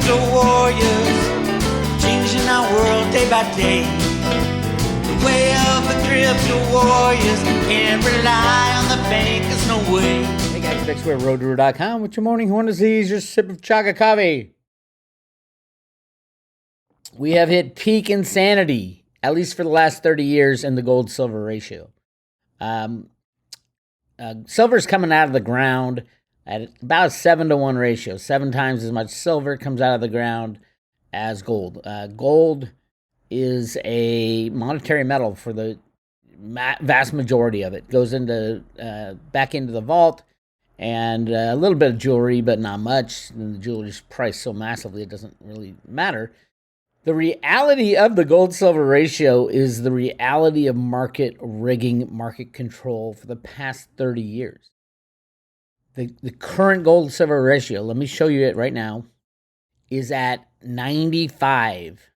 crypto warriors, changing our world day by day. The way of the crypto warriors, can't rely on the bankers, no way. Hey guys, Bix Weir, Roota.com with your morning horn disease, your sip of chaga coffee. We have hit peak insanity, at least for the last 30 years, in the gold-silver ratio. Silver's coming out of the ground at about a 7-to-1 ratio. 7 times as much silver comes out of the ground as gold. Gold is a monetary metal for the vast majority of it. Goes into back into the vault, and a little bit of jewelry, but not much. And the jewelry's priced so massively it doesn't really matter. The reality of the gold-silver ratio is the reality of market rigging, market control for the past 30 years. The current gold-silver ratio, let me show you it right now, is at 95.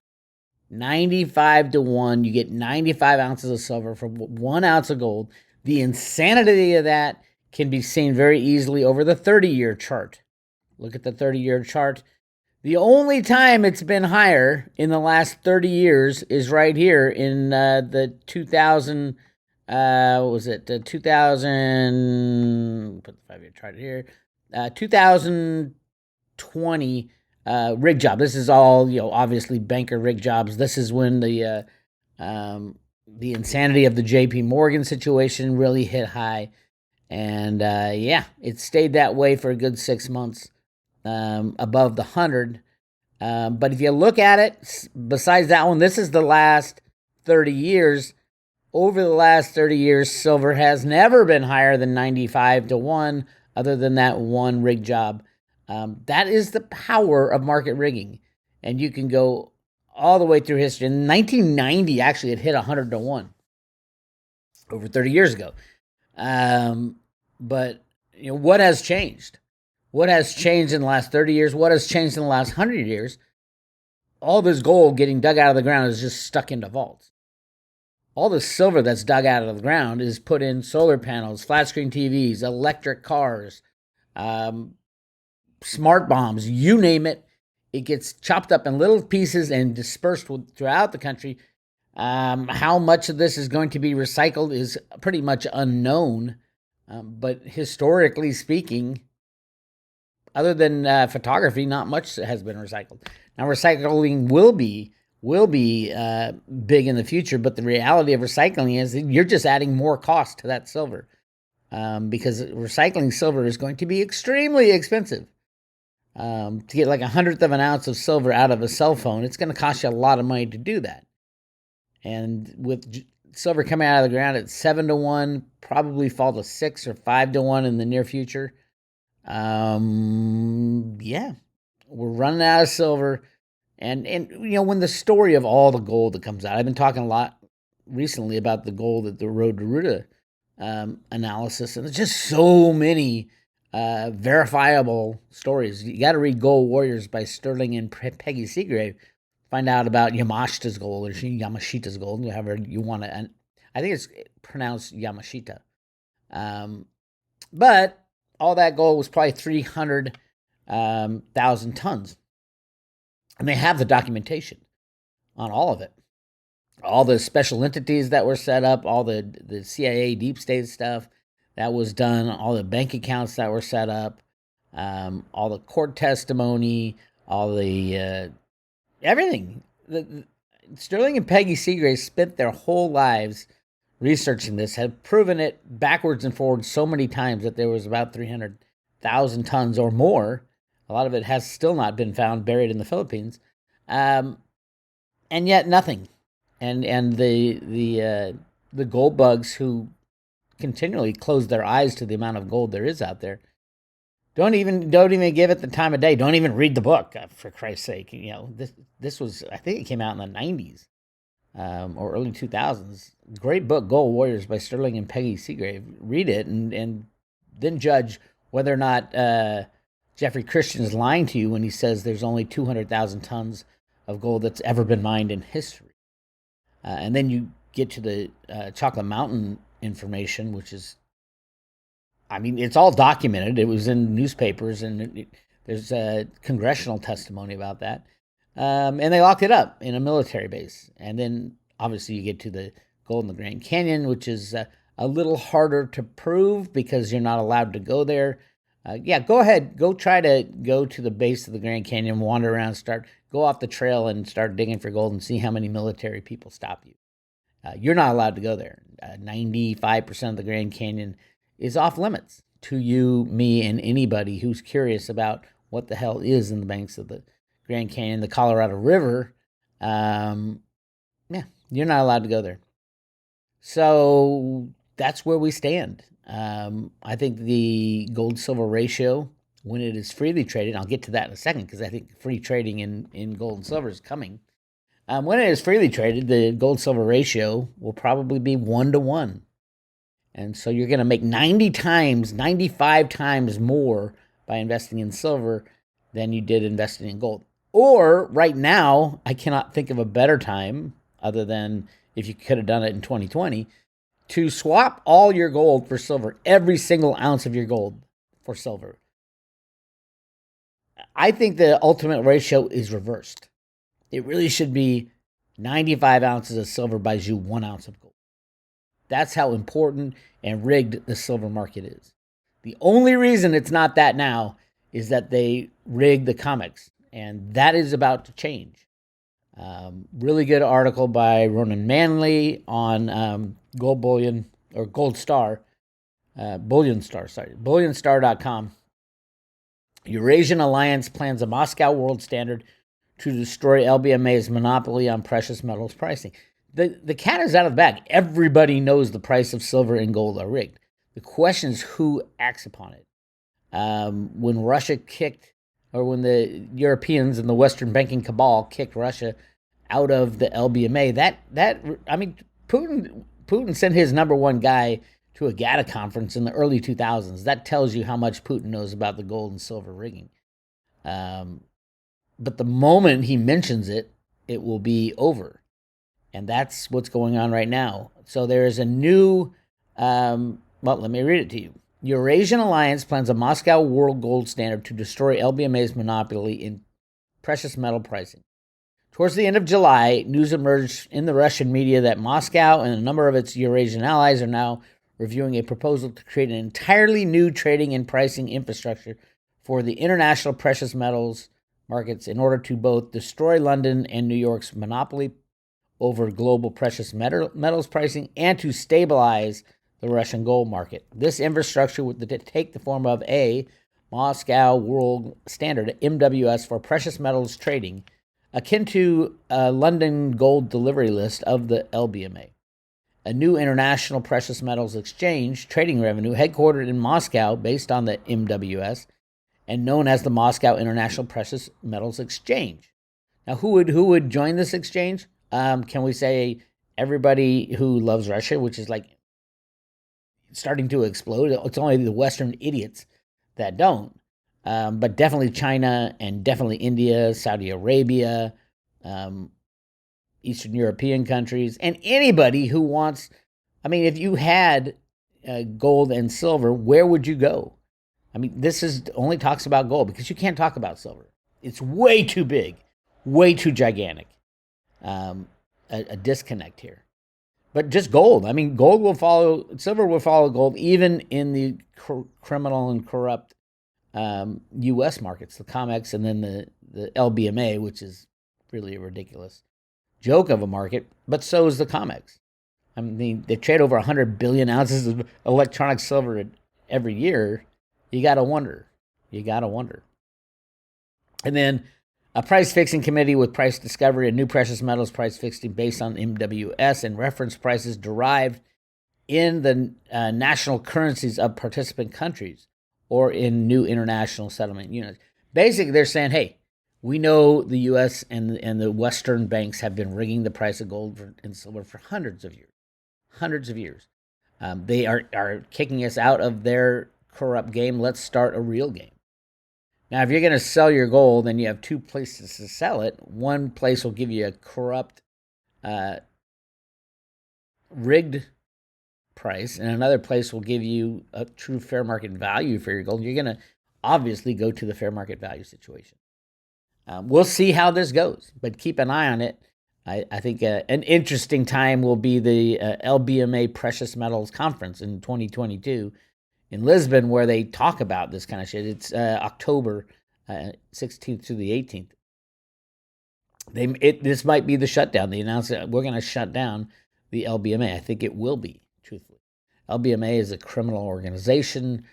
95 to 1. You get 95 ounces of silver for 1 ounce of gold. The insanity of that can be seen very easily over the 30-year chart. Look at the 30-year chart. The only time it's been higher in the last 30 years is right here in the 2000, what was it? 2000, put the 5-year chart here, 2020 rig job. This is all, obviously banker rig jobs. This is when the insanity of the JP Morgan situation really hit high. And it stayed that way for a good 6 months. Above the 100. But if you look at it, besides that one, this is the last 30 years. Over the last 30 years, silver has never been higher than 95 to 1, other than that one rig job. That is the power of market rigging. And you can go all the way through history. In 1990, actually, it hit 100 to 1 over 30 years ago. But what has changed? What has changed in the last 30 years? What has changed in the last 100 years? All this gold getting dug out of the ground is just stuck into vaults. All the silver that's dug out of the ground is put in solar panels, flat screen TVs, electric cars, smart bombs, you name it. It gets chopped up in little pieces and dispersed throughout the country. How much of this is going to be recycled is pretty much unknown. But historically speaking, other than photography, not much has been recycled. Now, recycling will be big in the future, but the reality of recycling is that you're just adding more cost to that silver, because recycling silver is going to be extremely expensive. To get like 1/100th of an ounce of silver out of a cell phone, it's going to cost you a lot of money to do that. And with silver coming out of the ground at 7 to 1, probably fall to 6 or 5 to 1 in the near future. We're running out of silver. And when the story of all the gold that comes out, I've been talking a lot recently about the gold at the Road to Roota analysis, and there's just so many verifiable stories. You got to read Gold Warriors by Sterling and Peggy Seagrave. Find out about Yamashita's gold, or Yamashita's gold, however you want to. And I think it's pronounced Yamashita. But all that gold was probably 300,000 tons. And they have the documentation on all of it. All the special entities that were set up, all the CIA deep state stuff that was done, all the bank accounts that were set up, all the court testimony, all the everything. Sterling and Peggy Seagrave spent their whole lives researching this, have proven it backwards and forwards so many times that there was about 300,000 tons or more. A lot of it has still not been found, buried in the Philippines, and yet nothing. And the gold bugs who continually close their eyes to the amount of gold there is out there don't even give it the time of day. Don't even read the book, for Christ's sake. This was, I think it came out in the 90s. Or early 2000s. Great book, Gold Warriors by Sterling and Peggy Seagrave. Read it and then judge whether or not Jeffrey Christian is lying to you when he says there's only 200,000 tons of gold that's ever been mined in history. And then you get to the Chocolate Mountain information, which is, it's all documented. It was in newspapers, and There's a congressional testimony about that. And they locked it up in a military base. And then obviously you get to the gold in the Grand Canyon, which is a little harder to prove because you're not allowed to go there. Go ahead. Go try to go to the base of the Grand Canyon, wander around, go off the trail and start digging for gold and see how many military people stop you. You're not allowed to go there. 95% of the Grand Canyon is off limits to you, me, and anybody who's curious about what the hell is in the banks of the Grand Canyon, the Colorado River. You're not allowed to go there. So that's where we stand. I think the gold-silver ratio, when it is freely traded, I'll get to that in a second because I think free trading in gold and silver is coming. When it is freely traded, the gold-silver ratio will probably be 1-to-1. And so you're going to make 90 times, 95 times more by investing in silver than you did investing in gold. Or right now, I cannot think of a better time, other than if you could have done it in 2020, to swap all your gold for silver, every single ounce of your gold for silver. I think the ultimate ratio is reversed. It really should be 95 ounces of silver buys you 1 ounce of gold. That's how important and rigged the silver market is. The only reason it's not that now is that they rigged the COMEX, and that is about to change. Really good article by Ronan Manley on Gold Bullion, or Gold Star, Bullionstar.com. Eurasian Alliance plans a Moscow world standard to destroy LBMA's monopoly on precious metals pricing. The cat is out of the bag. Everybody knows the price of silver and gold are rigged. The question is who acts upon it. When Russia when the Europeans and the Western banking cabal kicked Russia out of the LBMA, Putin sent his number one guy to a GATA conference in the early 2000s. That tells you how much Putin knows about the gold and silver rigging. But the moment he mentions it, it will be over. And that's what's going on right now. So there is a new, let me read it to you. Eurasian Alliance plans a Moscow world gold standard to destroy LBMA's monopoly in precious metal pricing. Towards the end of July, news emerged in the Russian media that Moscow and a number of its Eurasian allies are now reviewing a proposal to create an entirely new trading and pricing infrastructure for the international precious metals markets in order to both destroy London and New York's monopoly over global precious metals pricing and to stabilize the Russian gold market. This infrastructure would take the form of a Moscow World Standard, MWS, for precious metals trading, akin to a London gold delivery list of the LBMA. A new international precious metals exchange trading revenue headquartered in Moscow based on the MWS and known as the Moscow International Precious Metals Exchange. Now, who would join this exchange? Can we say everybody who loves Russia, which is like starting to explode? It's only the Western idiots that don't. But definitely China and definitely India, Saudi Arabia, Eastern European countries, and anybody who wants. I mean, if you had gold and silver, where would you go? I mean, this only talks about gold because you can't talk about silver. It's way too big, way too gigantic. A disconnect here. But just gold. I mean, silver will follow gold even in the criminal and corrupt U.S. markets, the COMEX and then the LBMA, which is really a ridiculous joke of a market, but so is the COMEX. I mean, they trade over 100 billion ounces of electronic silver every year. You got to wonder. And then a price fixing committee with price discovery and new precious metals price fixing based on MWS and reference prices derived in the national currencies of participant countries or in new international settlement units. Basically, they're saying, hey, we know the U.S. and the Western banks have been rigging the price of gold and silver for hundreds of years. They are kicking us out of their corrupt game. Let's start a real game. Now, if you're going to sell your gold and you have two places to sell it, one place will give you a corrupt, rigged price, and another place will give you a true fair market value for your gold. You're going to obviously go to the fair market value situation. We'll see how this goes, but keep an eye on it. I think an interesting time will be the LBMA Precious Metals Conference in 2022 in Lisbon, where they talk about this kind of shit. It's October 16th through the 18th. This might be the shutdown. They announced that we're going to shut down the LBMA. I think it will be, truthfully. LBMA is a criminal organization,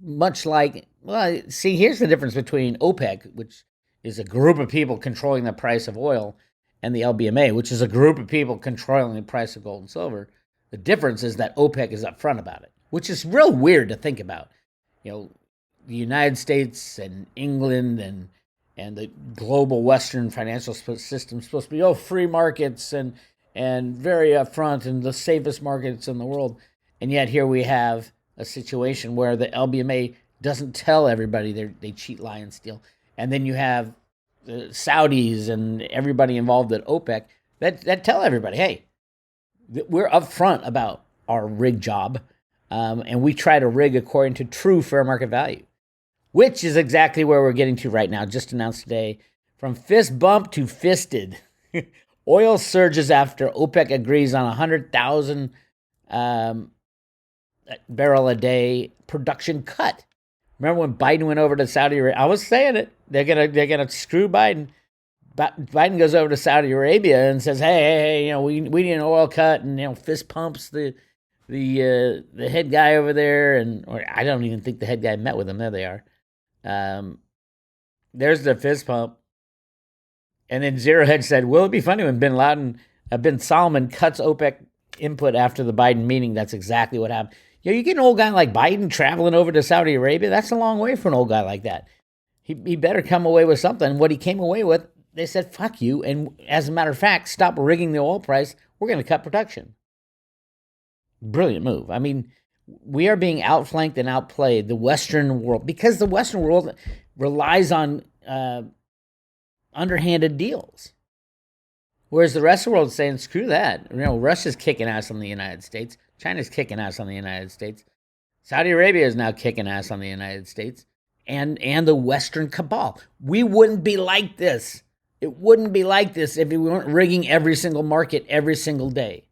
much like, well, see, here's the difference between OPEC, which is a group of people controlling the price of oil, and the LBMA, which is a group of people controlling the price of gold and silver. The difference is that OPEC is upfront about it, which is real weird to think about. You know, the United States and England and the global Western financial system is supposed to be, free markets and very upfront and the safest markets in the world. And yet here we have a situation where the LBMA doesn't tell everybody they cheat, lie, and steal. And then you have the Saudis and everybody involved at OPEC that tell everybody, hey, we're upfront about our rig job, and we try to rig according to true fair market value, which is exactly where we're getting to right now. Just announced today, from fist bump to fisted. Oil surges after OPEC agrees on 100,000 barrel a day production cut. Remember when Biden went over to Saudi Arabia? I was saying it. They're gonna screw Biden. Biden goes over to Saudi Arabia and says, "Hey, we need an oil cut," and fist pumps the head guy over there, or I don't even think the head guy met with him. There they are. There's the fist pump, and then Zero Hedge said, "Will it be funny when Bin Salman cuts OPEC input after the Biden meeting?" That's exactly what happened. You get an old guy like Biden traveling over to Saudi Arabia. That's a long way for an old guy like that. He better come away with something. What he came away with, they said, fuck you. And as a matter of fact, stop rigging the oil price. We're going to cut production. Brilliant move. I mean, we are being outflanked and outplayed, the Western world, because the Western world relies on underhanded deals. Whereas the rest of the world is saying, screw that. Russia's kicking ass on the United States. China's kicking ass on the United States. Saudi Arabia is now kicking ass on the United States and the Western cabal. We wouldn't be like this. It wouldn't be like this if we weren't rigging every single market every single day.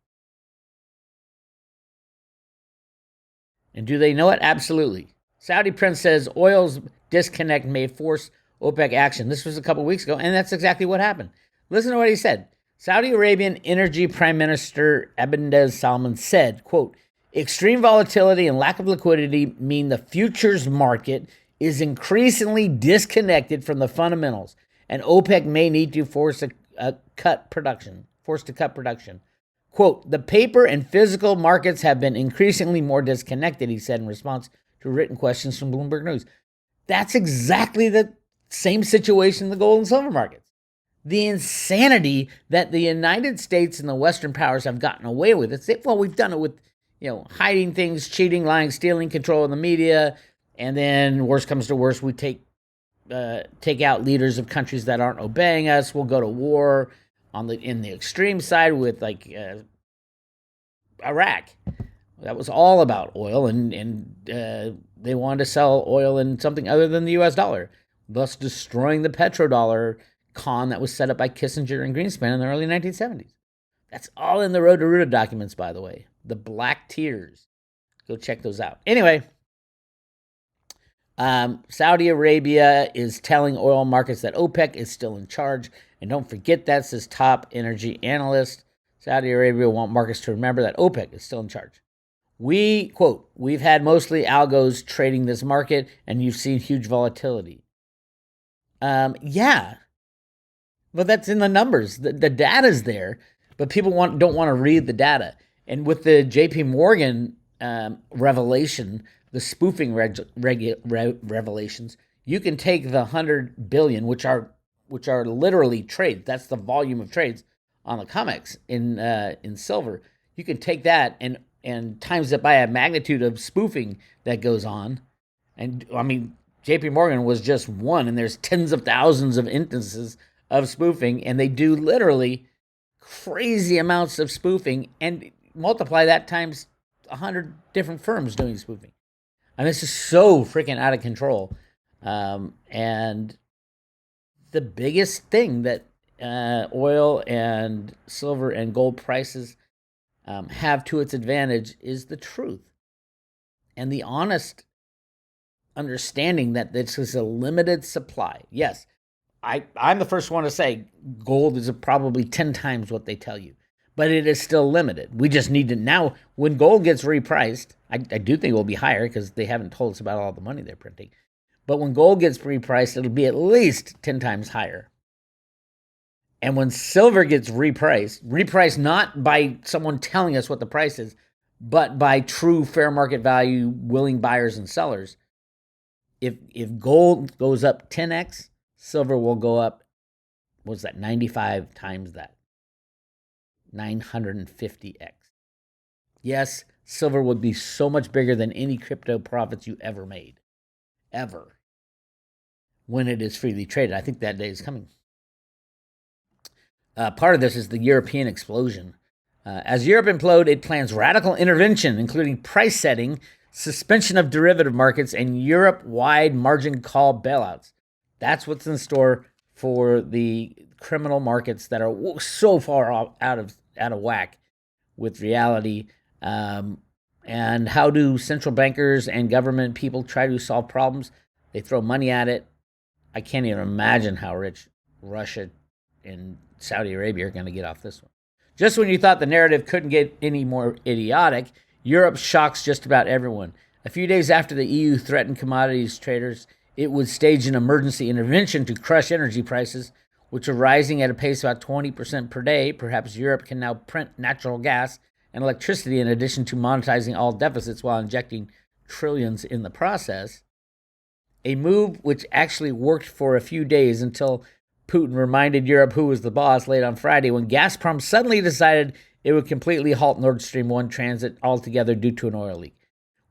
And do they know it? Absolutely. Saudi Prince says oil's disconnect may force OPEC action. This was a couple weeks ago, and that's exactly what happened. Listen to what he said. Saudi Arabian Energy Prime Minister Abdel Salman said, quote, extreme volatility and lack of liquidity mean the futures market is increasingly disconnected from the fundamentals, and OPEC may need to force to cut production. Quote, the paper and physical markets have been increasingly more disconnected, he said in response to written questions from Bloomberg News. That's exactly the same situation in the gold and silver markets. The insanity that the United States and the Western powers have gotten away with. We've done it with, hiding things, cheating, lying, stealing, control of the media, and then worst comes to worst, we take out leaders of countries that aren't obeying us. We'll go to war in the extreme side with Iraq. That was all about oil, and they wanted to sell oil in something other than the U.S. dollar, thus destroying the petrodollar con that was set up by Kissinger and Greenspan in the early 1970s. That's all in the Roota documents, by the way. The Black Tears. Go check those out. Anyway, Saudi Arabia is telling oil markets that OPEC is still in charge. And don't forget that, says top energy analyst. Saudi Arabia want markets to remember that OPEC is still in charge. We, quote, we've had mostly algos trading this market, and you've seen huge volatility. Yeah. Well, that's in the numbers. The data's there, but people don't want to read the data. And with the J.P. Morgan revelation, the spoofing revelations, you can take the 100 billion, which are literally trades. That's the volume of trades on the COMEX in silver. You can take that and times it by a magnitude of spoofing that goes on. And I mean, J.P. Morgan was just one, and there's tens of thousands of instances of spoofing, and they do literally crazy amounts of spoofing, and multiply that times 100 different firms doing spoofing. I mean, it's just so freaking out of control. And the biggest thing that oil and silver and gold prices have to its advantage is the truth and the honest understanding that this is a limited supply. Yes, I'm the first one to say gold is probably 10 times what they tell you, but it is still limited. We just need to now, when gold gets repriced, I do think it will be higher because they haven't told us about all the money they're printing. But when gold gets repriced, it'll be at least 10 times higher. And when silver gets repriced not by someone telling us what the price is, but by true fair market value, willing buyers and sellers, if gold goes up 10x, silver will go up, what's that, 95 times that, 950x. Yes, silver would be so much bigger than any crypto profits you ever made, ever, when it is freely traded. I think that day is coming. Part of this is the European explosion. As Europe implode, it plans radical intervention, including price setting, suspension of derivative markets, and Europe-wide margin call bailouts. That's what's in store for the criminal markets that are so far out of whack with reality. And how do central bankers and government people try to solve problems? They throw money at it. I can't even imagine how rich Russia and Saudi Arabia are going to get off this one. Just when you thought the narrative couldn't get any more idiotic, Europe shocks just about everyone. A few days after the EU threatened commodities traders it would stage an emergency intervention to crush energy prices, which are rising at a pace about 20% per day. Perhaps Europe can now print natural gas and electricity in addition to monetizing all deficits while injecting trillions in the process. A move which actually worked for a few days until Putin reminded Europe who was the boss late on Friday when Gazprom suddenly decided it would completely halt Nord Stream 1 transit altogether due to an oil leak.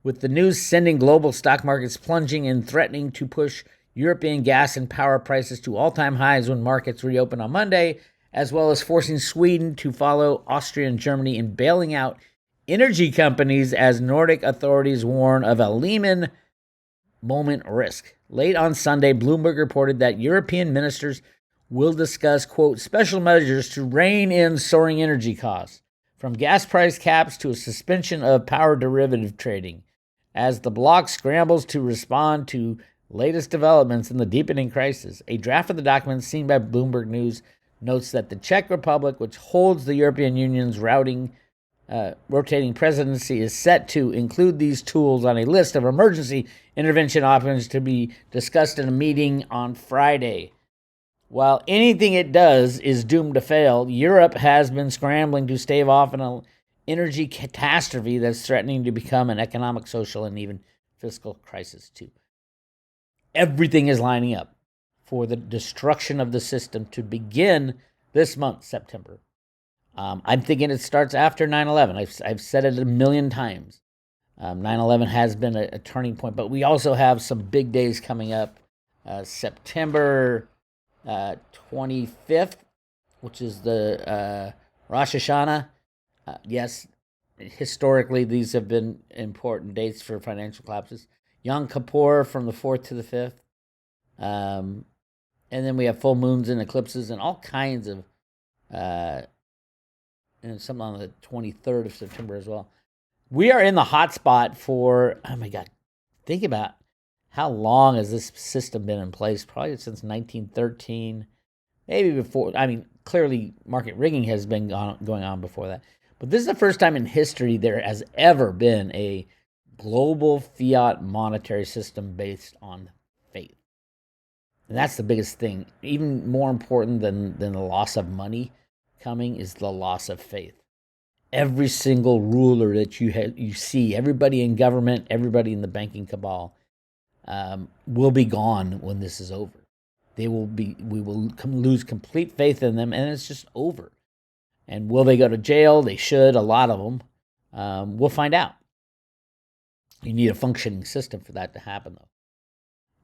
With the news sending global stock markets plunging and threatening to push European gas and power prices to all-time highs when markets reopen on Monday, as well as forcing Sweden to follow Austria and Germany in bailing out energy companies as Nordic authorities warn of a Lehman moment risk. Late on Sunday, Bloomberg reported that European ministers will discuss, quote, special measures to rein in soaring energy costs, from gas price caps to a suspension of power derivative trading, as the bloc scrambles to respond to latest developments in the deepening crisis. A draft of the document seen by Bloomberg News notes that the Czech Republic, which holds the European Union's rotating presidency, is set to include these tools on a list of emergency intervention options to be discussed in a meeting on Friday. While anything it does is doomed to fail, Europe has been scrambling to stave off an energy catastrophe that's threatening to become an economic, social, and even fiscal crisis, too. Everything is lining up for the destruction of the system to begin this month, September. I'm thinking it starts after 9/11. I've said it a million times. 9/11 has been a turning point, but we also have some big days coming up. September 25th, which is the Rosh Hashanah. Yes, historically, these have been important dates for financial collapses. Yom Kippur from the 4th to the 5th. And then we have full moons and eclipses and all kinds of, and something on the 23rd of September as well. We are in the hot spot for, oh my God, think about how long has this system been in place? Probably since 1913, maybe before. I mean, clearly market rigging has been going on before that. But this is the first time in history there has ever been a global fiat monetary system based on faith. And that's the biggest thing. Even more important than the loss of money coming is the loss of faith. Every single ruler that you see, everybody in government, everybody in the banking cabal, will be gone when this is over. We will lose complete faith in them, and it's just over. And will they go to jail? They should, a lot of them. We'll find out. You need a functioning system for that to happen, though.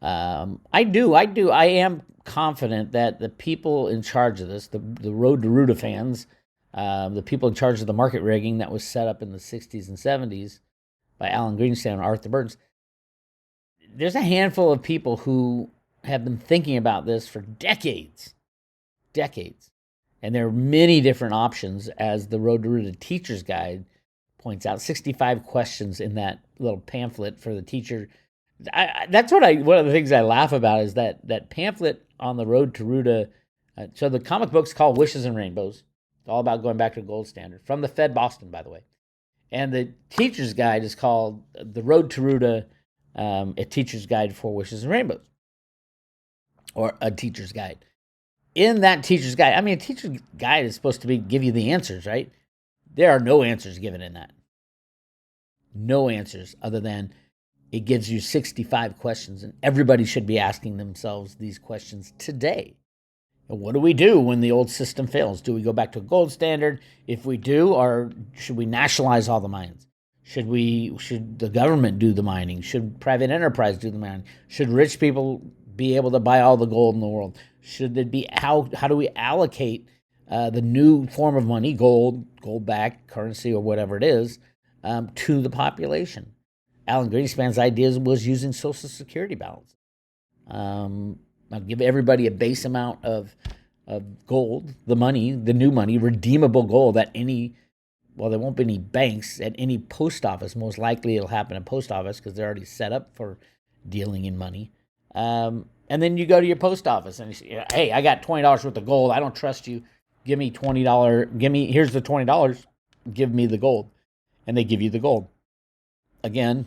I am confident that the people in charge of this, the Road to Roota fans, the people in charge of the market rigging that was set up in the 60s and 70s by Alan Greenspan and Arthur Burns, there's a handful of people who have been thinking about this for decades. And there are many different options, as the Road to Roota Teacher's Guide points out. 65 questions in that little pamphlet for the teacher. That's one of the things I laugh about is that pamphlet on the Road to Roota. So the comic book's called Wishes and Rainbows. It's all about going back to the gold standard, from the Fed Boston, by the way. And the teacher's guide is called The Road to Roota, a teacher's guide for wishes and rainbows, or a teacher's guide. In that teacher's guide, a teacher's guide is supposed to give you the answers, right? There are no answers given in that. No answers other than it gives you 65 questions, and everybody should be asking themselves these questions today. What do we do when the old system fails? Do we go back to a gold standard? If we do, or should we nationalize all the mines? Should the government do the mining? Should private enterprise do the mining? Should rich people be able to buy all the gold in the world? Should it be how do we allocate the new form of money, gold-backed currency or whatever it is, to the population? Alan Greenspan's idea was using Social Security balance. I'll give everybody a base amount of gold, the new money, redeemable gold at there won't be any banks at any post office. Most likely it'll happen at post office because they're already set up for dealing in money. And then you go to your post office and you say, hey, I got $20 worth of gold. I don't trust you. Give me $20. Here's the $20. Give me the gold. And they give you the gold. Again,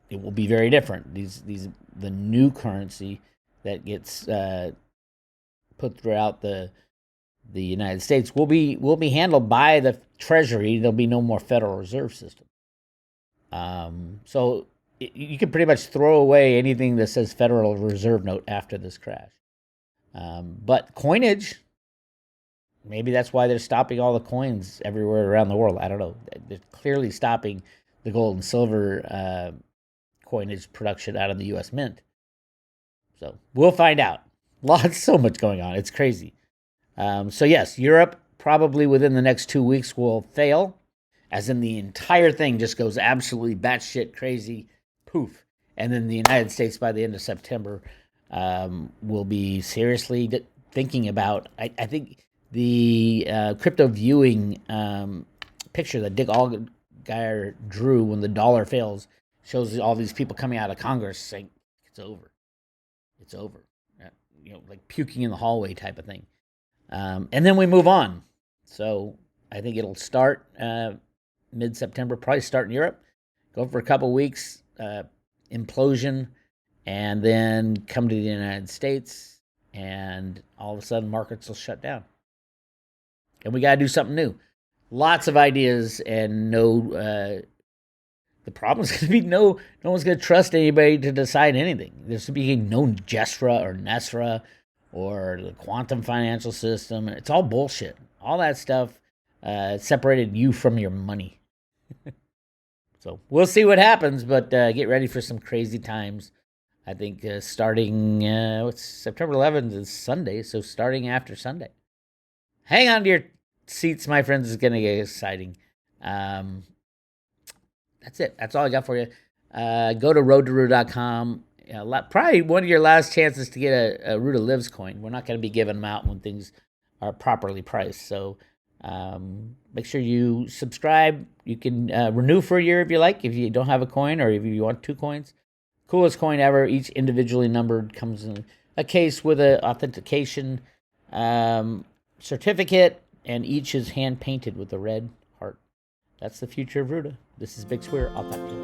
it will be very different. The new currency that gets put throughout the United States will be handled by the Treasury. There'll be no more Federal Reserve System. So you can pretty much throw away anything that says Federal Reserve Note after this crash. But coinage, maybe that's why they're stopping all the coins everywhere around the world. I don't know. They're clearly stopping the gold and silver coinage production out of the U.S. Mint. So we'll find out. So much going on. It's crazy. So yes, Europe probably within the next 2 weeks will fail, as in the entire thing just goes absolutely batshit crazy, poof. And then the United States by the end of September will be seriously thinking about, I think the crypto viewing picture that Dick Allgeier drew when the dollar fails shows all these people coming out of Congress saying, it's over. It's over. Like puking in the hallway type of thing. And then we move on. So I think it'll start mid-September, probably start in Europe, go for a couple weeks, implosion, and then come to the United States, and all of a sudden markets will shut down. And we got to do something new. Lots of ideas, and the problem is going to be no one's going to trust anybody to decide anything. There's going to be no JESRA or NESRA or the quantum financial system. It's all bullshit. All that stuff separated you from your money. So we'll see what happens, but get ready for some crazy times. I think starting September 11th is Sunday, so starting after Sunday. Hang on to your seats, my friends. It's going to get exciting. That's it. That's all I got for you. Go to roadtoroota.com. Probably one of your last chances to get a Roota Lives coin. We're not going to be giving them out when things are properly priced. So make sure you subscribe. You can renew for a year if you like, if you don't have a coin, or if you want 2 coins. Coolest coin ever. Each individually numbered, comes in a case with an authentication certificate, and each is hand painted with a red heart. That's the future of Roota. This is Bix Weir. I'll talk to you.